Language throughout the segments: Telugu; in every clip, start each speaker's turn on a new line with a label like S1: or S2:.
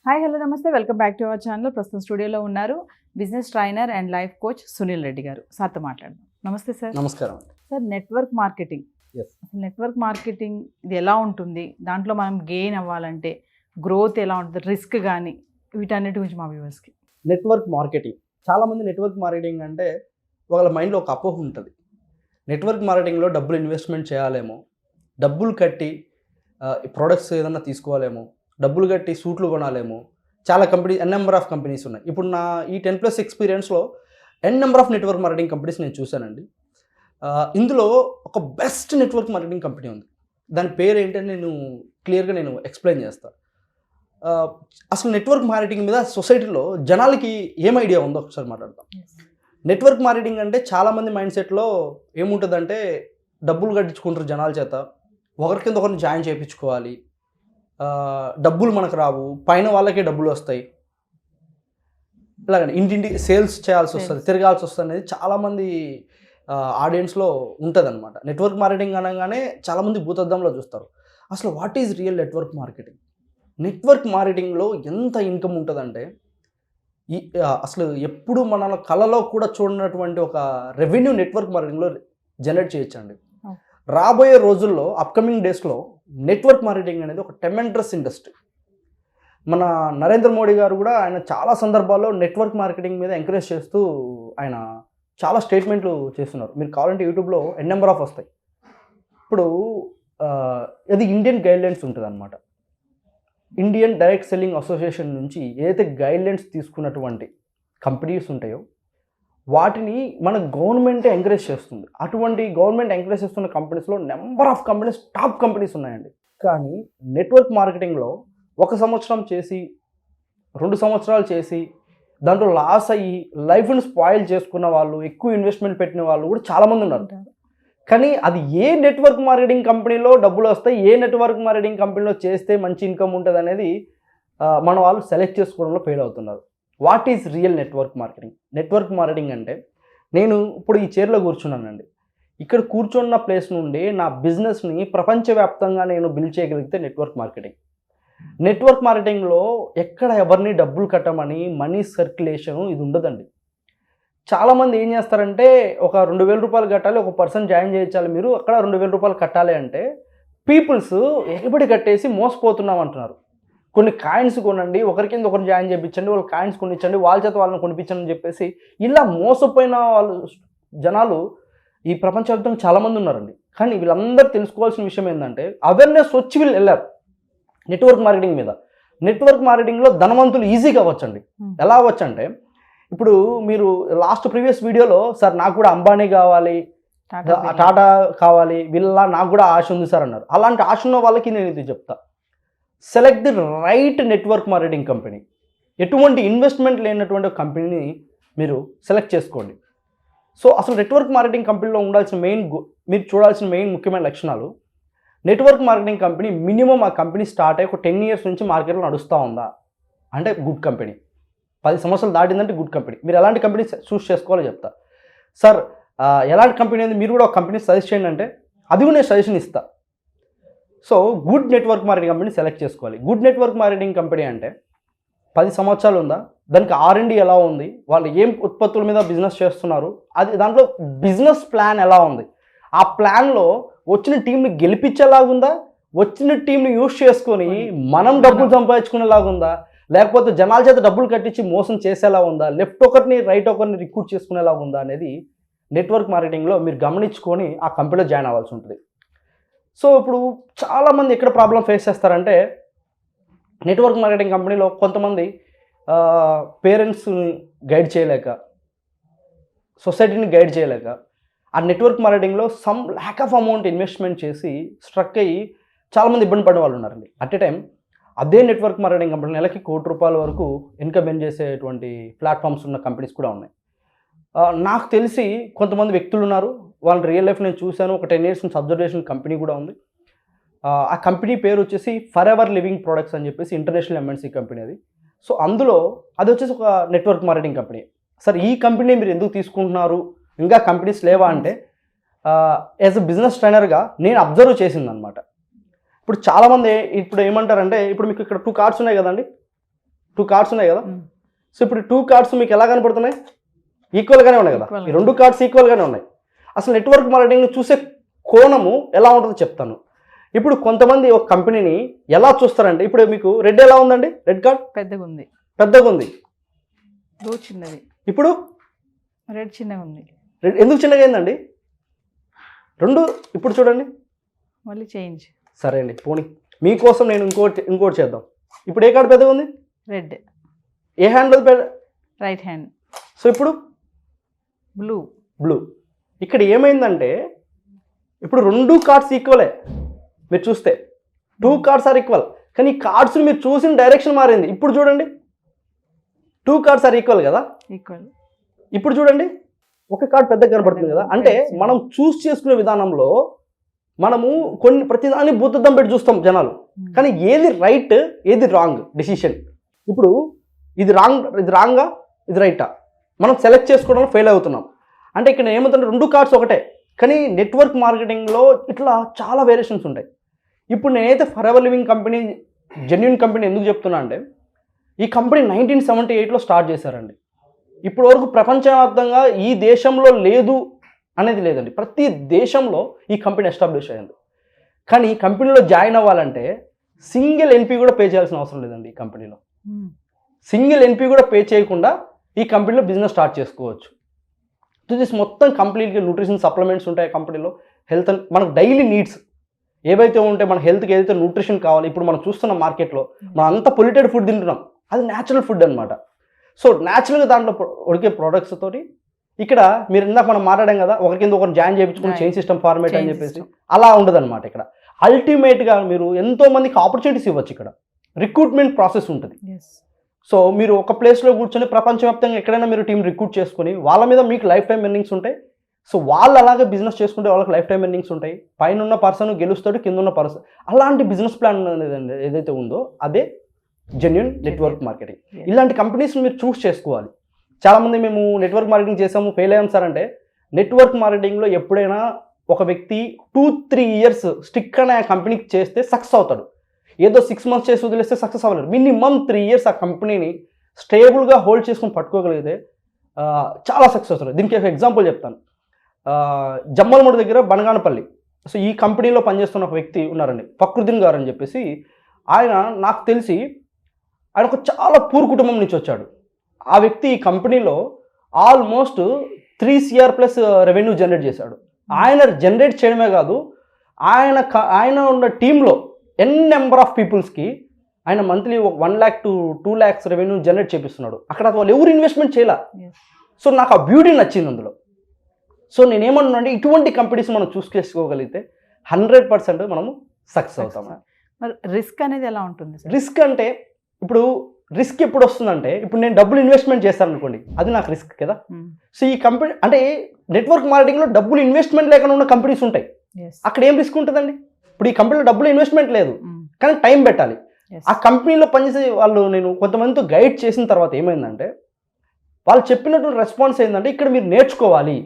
S1: హాయ్ హలో నమస్తే welcome back to our channel. ప్రస్తుతం స్టూడియోలో ఉన్నారు business trainer and life coach Sunil Reddy గారు. సార్తో మాట్లాడదాం. నమస్తే సార్.
S2: నమస్కారం.
S1: Sir, network marketing, network marketing ఇది ఎలా ఉంటుంది? దాంట్లో మనం గెయిన్ అవ్వాలంటే గ్రోత్ ఎలా ఉంటుంది, రిస్క్ కానీ వీటన్నిటి గురించి మా వ్యూవర్స్కి.
S2: నెట్వర్క్ మార్కెటింగ్, చాలామంది నెట్వర్క్ మార్కెటింగ్ అంటే వాళ్ళ మైండ్లో ఒక అపోహ ఉంటుంది. నెట్వర్క్ మార్కెటింగ్లో డబ్బులు ఇన్వెస్ట్మెంట్ చేయాలేమో, డబ్బులు కట్టి ప్రొడక్ట్స్ ఏదన్నా తీసుకోవాలేమో, డబ్బులు కట్టి సూట్లు కొనాలేమో. చాలా ఎన్ నెంబర్ ఆఫ్ కంపెనీస్ ఉన్నాయి. ఇప్పుడు నా ఈ 10+ ఎక్స్పీరియన్స్లో n number of network marketing companies నేను చూశానండి. ఇందులో ఒక బెస్ట్ నెట్వర్క్ మార్కెటింగ్ కంపెనీ ఉంది. దాని పేరు ఏంటంటే నేను క్లియర్గా ఎక్స్ప్లెయిన్ చేస్తాను. అసలు నెట్వర్క్ మార్కెటింగ్ మీద సొసైటీలో జనాలకి ఏం ఐడియా ఉందో ఒకసారి మాట్లాడతాం. నెట్వర్క్ మార్కెటింగ్ అంటే చాలామంది మైండ్ సెట్లో ఏముంటుందంటే డబ్బులు కట్టించుకుంటారు జనాల చేత, ఒకరి కింద ఒకరిని జాయిన్ చేయించుకోవాలి, డబ్బులు మనకు రావు, పైన వాళ్ళకే డబ్బులు వస్తాయి, ఇలాగని ఇంటింటికి సేల్స్ చేయాల్సి వస్తుంది, తిరగాల్సి వస్తుంది అనేది చాలామంది ఆడియన్స్లో ఉంటుంది అనమాట. నెట్వర్క్ మార్కెటింగ్ అనగానే చాలామంది భూతద్దంలో చూస్తారు. అసలు what is real network marketing? Network మార్కెటింగ్లో ఎంత ఇన్కమ్ ఉంటుందంటే అసలు ఎప్పుడు మన కళలో కూడా చూడనటువంటి ఒక రెవెన్యూ నెట్వర్క్ మార్కెటింగ్లో జనరేట్ చేయొచ్చండి. రాబోయే రోజుల్లో అప్కమింగ్ డేస్లో నెట్వర్క్ మార్కెటింగ్ అనేది ఒక ట్రెమెండస్ ఇండస్ట్రీ. మన నరేంద్ర మోడీ గారు కూడా ఆయన చాలా సందర్భాల్లో నెట్వర్క్ మార్కెటింగ్ మీద ఎంకరేజ్ చేస్తూ ఆయన చాలా స్టేట్మెంట్లు చేస్తున్నారు. మీరు కావాలంటే యూట్యూబ్లో ఎన్ నెంబర్ ఆఫ్ వస్తాయి. ఇప్పుడు అది ఇండియన్ గైడ్లైన్స్ ఉంటుంది అనమాట. ఇండియన్ డైరెక్ట్ సెల్లింగ్ అసోసియేషన్ నుంచి ఏదైతే గైడ్లైన్స్ తీసుకున్నటువంటి కంపెనీస్ ఉంటాయో వాటిని మన గవర్నమెంటే ఎంకరేజ్ చేస్తుంది. అటువంటి గవర్నమెంట్ ఎంకరేజ్ చేస్తున్న కంపెనీస్లో number of companies, top companies ఉన్నాయండి. కానీ నెట్వర్క్ మార్కెటింగ్లో 1 సంవత్సరం చేసి 2 సంవత్సరాలు చేసి దాంట్లో లాస్ అయ్యి లైఫ్ని స్పాయిల్ చేసుకున్న వాళ్ళు, ఎక్కువ ఇన్వెస్ట్మెంట్ పెట్టిన వాళ్ళు కూడా చాలామంది ఉన్నారు. కానీ అది ఏ నెట్వర్క్ మార్కెటింగ్ కంపెనీలో డబ్బులు వస్తాయి, ఏ నెట్వర్క్ మార్కెటింగ్ కంపెనీలో చేస్తే మంచి ఇన్కమ్ ఉంటుంది అనేది మన వాళ్ళు సెలెక్ట్ చేసుకోవడంలో ఫెయిల్ అవుతున్నారు. What is real network marketing? Network marketing అంటే నేను ఇప్పుడు ఈ చైర్లో కూర్చున్నానండి. ఇక్కడ కూర్చున్న ప్లేస్ నుండి నా బిజినెస్ని ప్రపంచవ్యాప్తంగా నేను బిల్డ్ చేయగలిగితే నెట్వర్క్ మార్కెటింగ్. నెట్వర్క్ మార్కెటింగ్లో ఎక్కడ ఎవరిని డబ్బులు కట్టమని మనీ సర్క్యులేషన్ ఇది ఉండదండి. చాలామంది ఏం చేస్తారంటే ఒక 2,000 రూపాయలు కట్టాలి, ఒక పర్సన్ జాయిన్ చేయించాలి, మీరు అక్కడ 2,000 రూపాయలు కట్టాలి అంటే పీపుల్స్ ఎగబడి కట్టేసి మోసపోతున్నాం అంటున్నారు. కొన్ని కాయిన్స్ కొనండి, ఒకరి కింద ఒకరిని జాయిన్ చేయించండి, వాళ్ళు కాయిన్స్ కొనిచ్చండి, వాళ్ళ చేత వాళ్ళని కొనిపించండి అని చెప్పేసి ఇలా మోసపోయిన వాళ్ళు జనాలు ఈ ప్రపంచవ్యాప్తంగా చాలామంది ఉన్నారండి. కానీ వీళ్ళందరూ తెలుసుకోవాల్సిన విషయం ఏంటంటే అవేర్నెస్ వచ్చి వీళ్ళు వెళ్ళారు నెట్వర్క్ మార్కెటింగ్ మీద. నెట్వర్క్ మార్కెటింగ్లో ధనవంతులు ఈజీగా అవ్వచ్చండి. ఎలా అవ్వచ్చంటే ఇప్పుడు మీరు ప్రీవియస్ వీడియోలో సార్ నాకు కూడా అంబానీ కావాలి, టాటా కావాలి, వీళ్ళ నాకు కూడా ఆశ ఉంది సార్ అన్నారు. అలాంటి ఆశ ఉన్న వాళ్ళకి నేను ఇది చెప్తా, select the right network marketing company. ఎటువంటి ఇన్వెస్ట్మెంట్ లేనటువంటి కంపెనీని మీరు సెలెక్ట్ చేసుకోండి. సో అసలు నెట్వర్క్ మార్కెటింగ్ కంపెనీలో ఉండాల్సిన మీరు చూడాల్సిన ముఖ్యమైన లక్షణాలు, నెట్వర్క్ మార్కెటింగ్ కంపెనీ మినిమం ఆ కంపెనీ స్టార్ట్ అయ్యి ఒక 10 years నుంచి మార్కెట్లో నడుస్తూ ఉందా అంటే గుడ్ కంపెనీ. 10 సంవత్సరాలు దాటిందంటే గుడ్ కంపెనీ. మీరు ఎలాంటి కంపెనీ చూస్ చేసుకోవాలో చెప్తా. సార్ ఎలాంటి కంపెనీ అనేది మీరు కూడా ఒక కంపెనీ సజెస్ట్ చేయండి అంటే అది కూడా నేను సజెషన్ ఇస్తాను. So good network marketing company select చేసుకోవాలి. గుడ్ నెట్వర్క్ మార్కెటింగ్ కంపెనీ అంటే 10 సంవత్సరాలు ఉందా, దానికి R&D ఎలా ఉంది, వాళ్ళు ఏం ఉత్పత్తుల మీద బిజినెస్ చేస్తున్నారు, అది దాంట్లో బిజినెస్ ప్లాన్ ఎలా ఉంది, ఆ ప్లాన్లో వచ్చిన టీంని గెలిపించేలాగుందా, వచ్చిన టీంని యూజ్ చేసుకొని మనం డబ్బులు సంపాదించుకునేలాగుందా, లేకపోతే జనాల చేత డబ్బులు కట్టించి మోసం చేసేలా ఉందా, లెఫ్ట్ ఒకరిని రైట్ ఒకరిని రిక్రూట్ చేసుకునేలా ఉందా అనేది నెట్వర్క్ మార్కెటింగ్లో మీరు గమనించుకొని ఆ కంపెనీలో జాయిన్ అవ్వాల్సి ఉంటుంది. సో ఇప్పుడు చాలామంది ఎక్కడ ప్రాబ్లం ఫేస్ చేస్తారంటే నెట్వర్క్ మార్కెటింగ్ కంపెనీలో కొంతమంది పేరెంట్స్ని గైడ్ చేయలేక, సొసైటీని గైడ్ చేయలేక ఆ నెట్వర్క్ మార్కెటింగ్లో some lack of amount investment చేసి స్ట్రక్ అయ్యి చాలామంది ఇబ్బంది పడే వాళ్ళు ఉన్నారండి. అట్ ఏ టైం అదే నెట్వర్క్ మార్కెటింగ్ కంపెనీ నెలకి ₹1,00,00,000 వరకు ఇన్కమ్ ఎర్న్ చేసేటువంటి ప్లాట్ఫామ్స్ ఉన్న కంపెనీస్ కూడా ఉన్నాయి. నాకు తెలిసి కొంతమంది వ్యక్తులు ఉన్నారు, వాళ్ళ రియల్ లైఫ్ నేను చూశాను. ఒక 10 years నుంచి అబ్జర్వేషన్ కంపెనీ కూడా ఉంది. ఆ కంపెనీ పేరు వచ్చేసి ఫర్ ఎవర్ లివింగ్ ప్రొడక్ట్స్ అని చెప్పేసి ఇంటర్నేషనల్ MNC కంపెనీ అది. సో అందులో అది వచ్చేసి ఒక నెట్వర్క్ మార్కెటింగ్ కంపెనీ. సార్ ఈ కంపెనీ మీరు ఎందుకు తీసుకుంటున్నారు, ఇంకా కంపెనీస్ లేవా అంటే యాజ్ అ బిజినెస్ ట్రైనర్గా నేను అబ్జర్వ్ చేసిందనమాట. ఇప్పుడు చాలామంది ఇప్పుడు ఏమంటారంటే, ఇప్పుడు మీకు ఇక్కడ 2 కార్డ్స్ ఉన్నాయి కదండి, 2 కార్డ్స్ ఉన్నాయి కదా.
S1: ఉమ్.
S2: సో ఇప్పుడు 2 కార్డ్స్ మీకు ఎలా కనపడుతున్నాయి? ఈక్వల్గానే ఉన్నాయి కదా.
S1: Equal
S2: ఈ 2 కార్డ్స్ ఈక్వల్గానే ఉన్నాయి. అసలు నెట్వర్క్ మార్కెటింగ్ చూసే కోణము ఎలా ఉంటుందో చెప్తాను. ఇప్పుడు కొంతమంది ఒక కంపెనీని ఎలా చూస్తారంటే, ఇప్పుడు మీకు రెడ్ ఎలా ఉందండి? రెడ్ కార్డ్
S1: పెద్దగా ఉంది,
S2: పెద్దగా ఉంది.
S1: బ్లూ చిన్నది,
S2: ఇప్పుడు
S1: రెడ్ చిన్నగా ఉంది.
S2: రెడ్ ఎందుకు చిన్నగా అయిందండి? 2 ఇప్పుడు చూడండి.
S1: మళ్ళీ చేంజ్.
S2: సరే అండి, పోనీ మీకోసం నేను ఇంకోటి చేద్దాం. ఇప్పుడు ఏ కార్డ్ పెద్దగా ఉంది?
S1: రెడ్.
S2: ఏ హ్యాండ్
S1: రైట్ హ్యాండ్.
S2: సో ఇప్పుడు
S1: బ్లూ.
S2: బ్లూ. ఇక్కడ ఏమైందంటే ఇప్పుడు 2 కార్డ్స్ ఈక్వలే మీరు చూస్తే, 2 కార్డ్స్ ఆర్ ఈక్వల్. కానీ ఈ కార్డ్స్ మీరు చూసిన డైరెక్షన్ మారింది. ఇప్పుడు చూడండి, 2 కార్డ్స్ ఆర్ ఈక్వల్ కదా.
S1: ఈక్వల్.
S2: ఇప్పుడు చూడండి, ఒక కార్డ్ పెద్దగా కనపడుతుంది కదా. అంటే మనం చూస్ చేసుకునే విధానంలో మనము ప్రతిదాన్ని భూతద్దం పెట్టి చూస్తాం జనాలు. కానీ ఏది రైట్, ఏది రాంగ్ డెసిషన్. ఇప్పుడు ఇది రాంగా, ఇది రైటా, మనం సెలెక్ట్ చేసుకోవడంలో ఫెయిల్ అవుతున్నాం. అంటే ఇక్కడ ఏమవుతుంటే 2 కార్డ్స్ ఒకటే, కానీ నెట్వర్క్ మార్కెటింగ్లో ఇట్లా చాలా వేరియేషన్స్ ఉంటాయి. ఇప్పుడు నేనైతే for ever living company genuine company ఎందుకు చెప్తున్నా అంటే, ఈ కంపెనీ 1978లో స్టార్ట్ చేశారండి. ఇప్పటి వరకు ప్రపంచవ్యాప్తంగా ఈ దేశంలో లేదు అనేది లేదండి. ప్రతి దేశంలో ఈ కంపెనీ ఎస్టాబ్లిష్ అయ్యింది. కానీ ఈ కంపెనీలో జాయిన్ అవ్వాలంటే సింగిల్ ఎన్పీ కూడా పే చేయాల్సిన అవసరం లేదండి. ఈ కంపెనీలో సింగిల్ ఎన్పీ కూడా పే చేయకుండా ఈ కంపెనీలో బిజినెస్ స్టార్ట్ చేసుకోవచ్చు. దిస్ మొత్తం కంప్లీట్గా న్యూట్రిషన్ సప్లిమెంట్స్ ఉంటాయి కంపెనీలో. హెల్త్ మనకు డైలీ నీడ్స్ ఏవైతే ఉంటాయి, మన హెల్త్కి ఏదైతే న్యూట్రిషన్ కావాలి, ఇప్పుడు మనం చూస్తున్న మార్కెట్లో మనం అంత పొల్యూటెడ్ ఫుడ్ తింటున్నాం. అది న్యాచురల్ ఫుడ్ అనమాట. సో న్యాచురల్గా దాంట్లో ఉడికే ప్రోడక్ట్స్ తోటి ఇక్కడ మీరు ఇందాక మనం మాట్లాడాం కదా, ఒకరి కింద ఒకరు జాయిన్ చేయించుకుని చైన్ సిస్టమ్ ఫార్మేట్ అని చెప్పేసి అలా ఉండదు అనమాట. ఇక్కడ అల్టిమేట్గా మీరు ఎంతో మందికి ఆపర్చునిటీస్ ఇవ్వచ్చు. ఇక్కడ రిక్రూట్మెంట్ ప్రాసెస్ ఉంటుంది. సో మీరు ఒక ప్లేస్లో కూర్చొని ప్రపంచవ్యాప్తంగా ఎక్కడైనా మీరు టీం రిక్రూట్ చేసుకుని వాళ్ళ మీద మీకు లైఫ్ టైం ఎర్నింగ్స్ ఉంటాయి. సో వాళ్ళు అలాగే బిజినెస్ చేసుకుంటే వాళ్ళకి లైఫ్ టైం ఎర్నింగ్స్ ఉంటాయి. పైన ఉన్న పర్సన్ గెలుస్తాడు, కింద ఉన్న పర్సన్. అలాంటి బిజినెస్ ప్లాన్ అనేది ఏదైతే ఉందో అదే జెన్యూన్ నెట్వర్క్ మార్కెటింగ్. ఇలాంటి కంపెనీస్ మీరు చూస్ చేసుకోవాలి. చాలామంది మేము నెట్వర్క్ మార్కెటింగ్ చేసాము, ఫెయిల్ అయ్యాం సార్ అంటే, నెట్వర్క్ మార్కెటింగ్లో ఎప్పుడైనా ఒక వ్యక్తి 2-3 ఇయర్స్ స్టిక్ అనే ఆ కంపెనీకి చేస్తే సక్సెస్ అవుతాడు. ఏదో 6 months చేసి వదిలేస్తే సక్సెస్ అవ్వలేదు. మినిమం 3 years ఆ కంపెనీని స్టేబుల్గా హోల్డ్ చేసుకొని పట్టుకోగలిగితే చాలా సక్సెస్ అవుతుంది. దీనికి ఒక ఎగ్జాంపుల్ చెప్తాను. జమ్మలమూడి దగ్గర బనగానపల్లి. సో ఈ కంపెనీలో పనిచేస్తున్న ఒక వ్యక్తి ఉన్నారండి, ప్రకృతిన్ గారు అని చెప్పేసి. ఆయన నాకు తెలిసి ఆయన ఒక చాలా పూర్ కుటుంబం నుంచి వచ్చాడు. ఆ వ్యక్తి ఈ కంపెనీలో almost 3 CR plus revenue generate చేశాడు. ఆయన జనరేట్ చేయడమే కాదు, ఆయన ఉన్న టీంలో నెంబర్ ఆఫ్ పీపుల్స్కి ఆయన monthly 1 lakh to 2 lakhs revenue generate చేపిస్తున్నాడు. అక్కడ వాళ్ళు ఎవరు ఇన్వెస్ట్మెంట్ చేయాల. సో నాకు ఆ బ్యూటీ నచ్చింది అందులో. సో నేనేమన్నా అంటే ఇటువంటి కంపెనీస్ మనం చూస్ చేసుకోగలిగితే 100% మనము సక్సెస్ అవుతాం.
S1: మరి రిస్క్ అనేది ఎలా ఉంటుంది?
S2: రిస్క్ అంటే ఇప్పుడు రిస్క్ ఎప్పుడు వస్తుందంటే, ఇప్పుడు నేను డబ్బులు ఇన్వెస్ట్మెంట్ చేస్తాను అనుకోండి, అది నాకు రిస్క్ కదా. సో ఈ కంపెనీ అంటే నెట్వర్క్ మార్కెటింగ్లో డబ్బులు ఇన్వెస్ట్మెంట్ లేకుండా ఉన్న కంపెనీస్ ఉంటాయి. అక్కడ ఏం రిస్క్ ఉంటుందండి? ఇప్పుడు ఈ కంపెనీలో డబ్బులు ఇన్వెస్ట్మెంట్ లేదు, కానీ టైం పెట్టాలి. ఆ కంపెనీలో పనిచేసే వాళ్ళు నేను కొంతమందితో గైడ్ చేసిన తర్వాత ఏమైందంటే, వాళ్ళు చెప్పినటువంటి రెస్పాన్స్ ఏంటంటే, ఇక్కడ మీరు నేర్చుకోవాలి,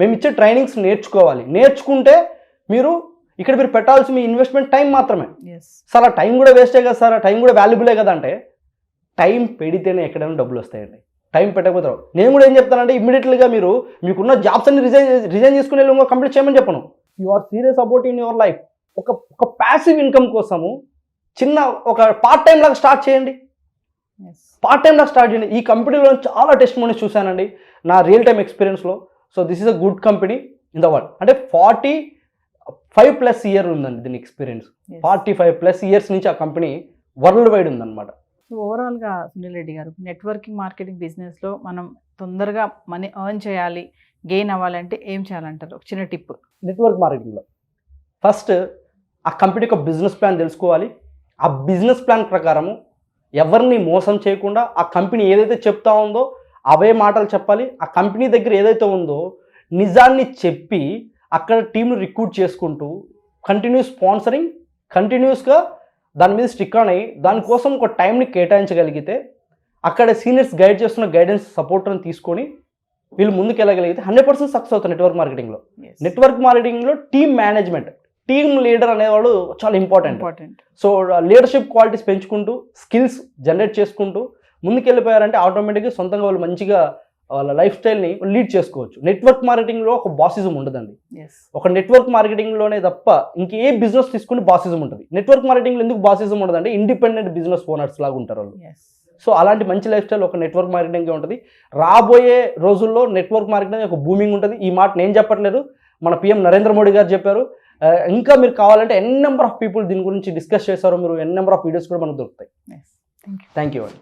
S2: మేము ఇచ్చే ట్రైనింగ్స్ నేర్చుకోవాలి, నేర్చుకుంటే మీరు ఇక్కడ మీరు పెట్టాల్సి మీ ఇన్వెస్ట్మెంట్ టైం మాత్రమే. సార్ ఆ టైం కూడా వేస్టే కదా సార్, ఆ టైం కూడా వాల్యుబులే కదా అంటే, టైం పెడితేనే ఎక్కడైనా డబ్బులు వస్తాయండి. టైం పెట్టకపోతే నేను కూడా ఏం చెప్తానంటే, ఇమ్మీడియట్లీగా మీరు మీకున్న జాబ్స్ అన్ని రిజైన్ చేసుకుని వెళ్ళి ఇంకో కంప్లీట్ చేయమని చెప్పను. You are serious about in your life. ఒక ప్యాసివ్ ఇన్కమ్ కోసము చిన్న ఒక పార్ట్ టైం లాగా స్టార్ట్ చేయండి. పార్ట్ టైం లాగా స్టార్ట్ చేయండి. ఈ కంపెనీలో చాలా టెస్ట్ మోనీస్ చూశానండి నా రియల్ టైం ఎక్స్పీరియన్స్లో. So this is a good company in the world. అంటే 45+ year ఉందండి దీని ఎక్స్పీరియన్స్. 45+ years నుంచి ఆ కంపెనీ వరల్డ్ వైడ్ ఉందన్నమాట.
S1: సో ఓవరాల్గా సునీల్ రెడ్డి గారు, నెట్వర్కింగ్ మార్కెటింగ్ బిజినెస్లో మనం తొందరగా మనీ ఎర్న్ చేయాలి, గెయిన్ అవ్వాలంటే ఏం చేయాలంటారు? ఒక చిన్న టిప్.
S2: నెట్వర్క్ మార్కెటింగ్లో ఫస్ట్ ఆ కంపెనీకి ఒక బిజినెస్ ప్లాన్ తెలుసుకోవాలి. ఆ బిజినెస్ ప్లాన్ ప్రకారము ఎవరిని మోసం చేయకుండా ఆ కంపెనీ ఏదైతే చెప్తా ఉందో అవే మాటలు చెప్పాలి. ఆ కంపెనీ దగ్గర ఏదైతే ఉందో నిజాన్ని చెప్పి అక్కడ టీంను రిక్రూట్ చేసుకుంటూ కంటిన్యూస్ స్పాన్సరింగ్, కంటిన్యూస్గా దాని మీద స్టిక్ ఆన్ అయ్యి దానికోసం ఒక టైంని కేటాయించగలిగితే, అక్కడ సీనియర్స్ గైడ్ చేస్తున్న గైడెన్స్ సపోర్ట్ని తీసుకొని వీళ్ళు ముందుకు వెళ్ళగలిగితే 100% సక్సెస్ అవుతారు నెట్వర్క్ మార్కెటింగ్లో. నెట్వర్క్ మార్కెటింగ్లో టీమ్ టీమ్ లీడర్ అనేవాడు చాలా ఇంపార్టెంట్. సో లీడర్షిప్ క్వాలిటీస్ పెంచుకుంటూ స్కిల్స్ జనరేట్ చేసుకుంటూ ముందుకెళ్ళిపోయారంటే ఆటోమేటిక్గా సొంతంగా వాళ్ళు మంచిగా వాళ్ళ లైఫ్ స్టైల్ని లీడ్ చేసుకోవచ్చు. నెట్వర్క్ మార్కెటింగ్లో ఒక బాసిజం ఉండదండి. ఒక నెట్వర్క్ మార్కెటింగ్లోనే తప్ప ఇంకే బిజినెస్ తీసుకుని బాసిజం ఉంటుంది. నెట్వర్క్ మార్కెటింగ్లో ఎందుకు బాసిజం ఉండదంటే ఇండిపెండెంట్ బిజినెస్ ఓనర్స్ లాగా ఉంటారు వాళ్ళు. సో అలాంటి మంచి లైఫ్ స్టైల్ ఒక నెట్వర్క్ మార్కెటింగ్కే ఉంటుంది. రాబోయే రోజుల్లో నెట్వర్క్ మార్కెటింగ్ ఒక బూమింగ్ ఉంటుంది. ఈ మాట నేను చెప్పట్లేదు, మన PM నరేంద్ర మోడీ గారు చెప్పారు. ఇంకా మీరు కావాలంటే నెంబర్ ఆఫ్ పీపుల్ దీని గురించి డిస్కస్ చేశారు. మీరు నెంబర్ ఆఫ్ వీడియోస్ కూడా మనకు దొరుకుతాయి. థ్యాంక్ యూ అండి.